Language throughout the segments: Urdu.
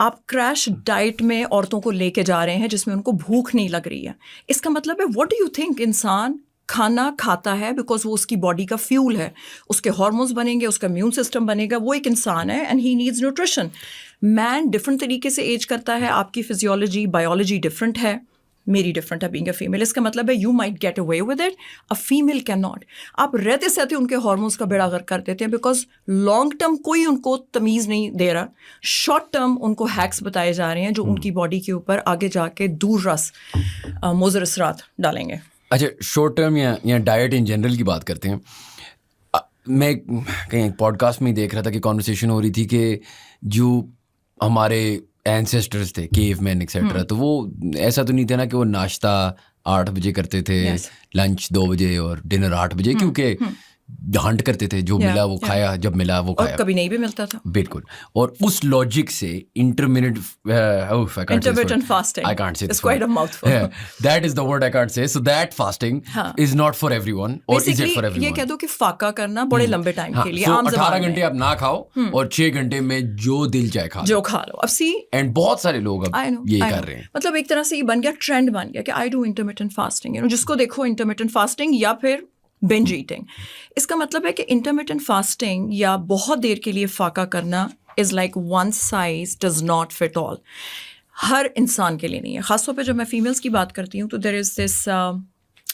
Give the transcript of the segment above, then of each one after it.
آپ کریش ڈائٹ میں عورتوں کو لے کے جا رہے ہیں جس میں ان کو بھوک نہیں لگ رہی ہے. اس کا مطلب ہے واٹ ڈو یو تھنک انسان کھانا کھاتا ہے بیکاز وہ اس کی باڈی کا فیول ہے, اس کے ہارمونس بنیں گے, اس کا امیون سسٹم بنے گا, وہ ایک انسان ہے اینڈ ہی نیڈز نیوٹریشن. مین ڈفرنٹ طریقے سے ایج کرتا ہے, آپ کی فزیولوجی بایولوجی ڈفرنٹ ہے, میری ڈفرنٹ ہے بینگ اے فیمیل. اس کا مطلب ہے you might get away with it, a female can not. آپ رہتے سہتے ان کے ہارمونس کا بیڑا غرق کر دیتے ہیں بیکاز لانگ ٹرم کوئی ان کو تمیز نہیں دے رہا, شارٹ ٹرم ان کو ہیکس بتائے جا رہے ہیں جو ان کی باڈی کے اوپر آگے جا کے دور رس مضر اثرات ڈالیں گے. اچھا, شارٹ ٹرم یا ڈائٹ ان جنرل کی بات کرتے ہیں. میں کہیں پوڈ کاسٹ میں ہی دیکھ رہا تھا کہ کانورسیشن ہو رہی تھی کہ جو ہمارے اینسیسٹرز تھے کیو مین ایکسیٹرا, تو وہ ایسا تو نہیں تھا نا کہ وہ ناشتہ 8 بجے کرتے تھے, لنچ 2 بجے اور ڈنر 8 بجے, کیونکہ ہنٹ کرتے تھے, جو ملا وہ کھایا, جب ملا وہ کھایا, کبھی نہیں بھی ملتا تھا. بالکل. اور اس لاجک سے انٹرمٹنٹ fasting, I can't say it's quite a mouthful. That is the word I can't say. So that fasting is not for everyone, or is it for everyone? یہ کہہ دو کہ فاقہ کرنا بڑے لمبے ٹائم کے لیے, عام زبان میں 18 گھنٹے آپ نہ کھاؤ اور 6 گھنٹے میں جو دل چاہے کھا لو. اب سی اینڈ بہت سارے لوگ اب یہ کر رہے ہیں. مطلب ایک طرح سے یہ بن گیا, ٹرینڈ بن گیا کہ آئی ڈو انٹرمیٹنٹ فاسٹنگ, جس کو دیکھو انٹرمیٹنٹ فاسٹنگ یا پھر بنج ایٹنگ. اس کا مطلب ہے کہ انٹرمیٹنٹ فاسٹنگ یا بہت دیر کے لیے فاقہ کرنا is like one size does not fit all. ہر انسان کے لیے نہیں ہے. خاص طور پہ جب میں فیمیلس کی بات کرتی ہوں تو دیر از دس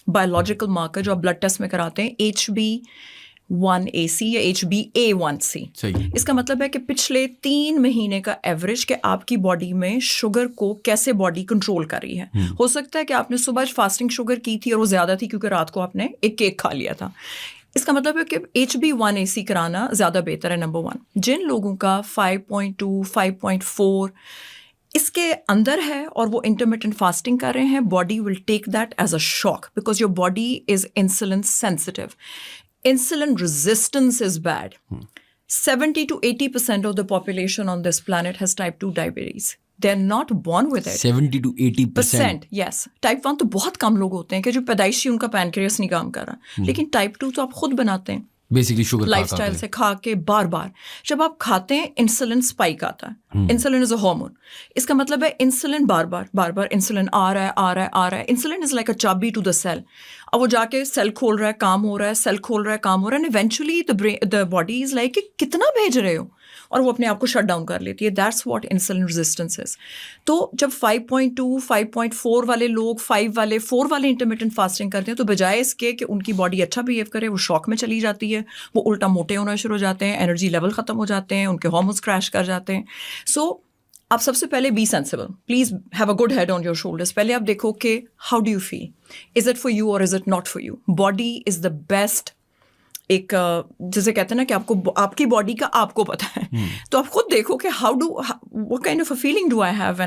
بایولوجیکل مارکر جو آپ بلڈ ٹیسٹ میں کراتے ہیں, HB1AC یا HbA1c. اس کا مطلب ہے کہ پچھلے 3 مہینے کا ایوریج کہ آپ کی باڈی میں شوگر کو کیسے باڈی کنٹرول کر رہی ہے. ہو سکتا ہے کہ آپ نے صبح فاسٹنگ شوگر کی تھی اور وہ زیادہ تھی کیونکہ رات کو آپ نے ایک کیک کھا لیا تھا. اس کا مطلب ہے کہ HB1AC کرانا زیادہ بہتر ہے. نمبر 1, جن لوگوں کا 5.2 5.4 اس کے اندر ہے اور وہ انٹرمیٹنٹ فاسٹنگ کر رہے ہیں, body will take that as a shock because your body is insulin sensitive. Insulin resistance is bad. 70 to 80% of the population on this planet has type 2 diabetes. They're not born with it. 70 to 80%? Yes. Type 1 تو بہت کم لوگ ہوتے ہیں کہ جو پیدائشی ان کا پینکریاس نہیں کام کر رہا, لیکن ٹائپ 2 تو آپ خود بناتے ہیں بیسکلی شوگر لائف اسٹائل سے کھا کے بار بار. جب آپ کھاتے ہیں انسولن اسپائک آتا ہے. انسولن از اے ہارمون. اس کا مطلب ہے انسولن بار بار انسولن آ رہا ہے. انسولن از لائک اے چابی ٹو دا سیل. اب وہ جا کے سیل کھول رہا ہے, کام ہو رہا ہے, سیل کھول رہا ہے, کام ہو رہا ہے, and eventually the body is like کہ کتنا بھیج رہے ہو, اور وہ اپنے آپ کو شٹ ڈاؤن کر لیتی ہے. دیٹس واٹ انسولن ریزسٹنس از. تو جب 5.2 5.4 والے لوگ 5 والے 4 والے انٹرمیٹنٹ فاسٹنگ کرتے ہیں تو بجائے اس کے کہ ان کی باڈی اچھا بہیو کرے, وہ شوق میں چلی جاتی ہے, وہ الٹا موٹے ہونا شروع ہو جاتے ہیں, انرجی لیول ختم ہو جاتے ہیں, ان کے ہارمونس کریش کر جاتے ہیں. سو آپ سب سے پہلے be sensible, please have a good head on your shoulders. پہلے آپ دیکھو کہ how do you feel, is it for you اور is it not for you. Body is the best, ایک جسے کہتے ہیں نا کہ آپ کو آپ کی باڈی کا آپ کو پتہ ہے, تو آپ خود دیکھو کہ what kind of a feeling do I have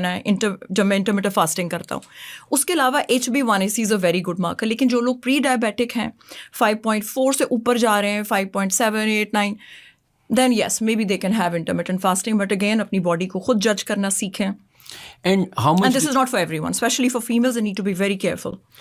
جب میں انٹرمیٹنٹ فاسٹنگ کرتا ہوں. اس کے علاوہ HB1AC is a very good marker. لیکن جو لوگ پری ڈائبیٹک ہیں 5.4 سے اوپر جا رہے ہیں 5.7 8 9, then yes maybe they can have intermittent fasting, but again اپنی باڈی کو خود جج کرنا سیکھیں. And how much this is not for everyone, especially for females. They need to be very careful.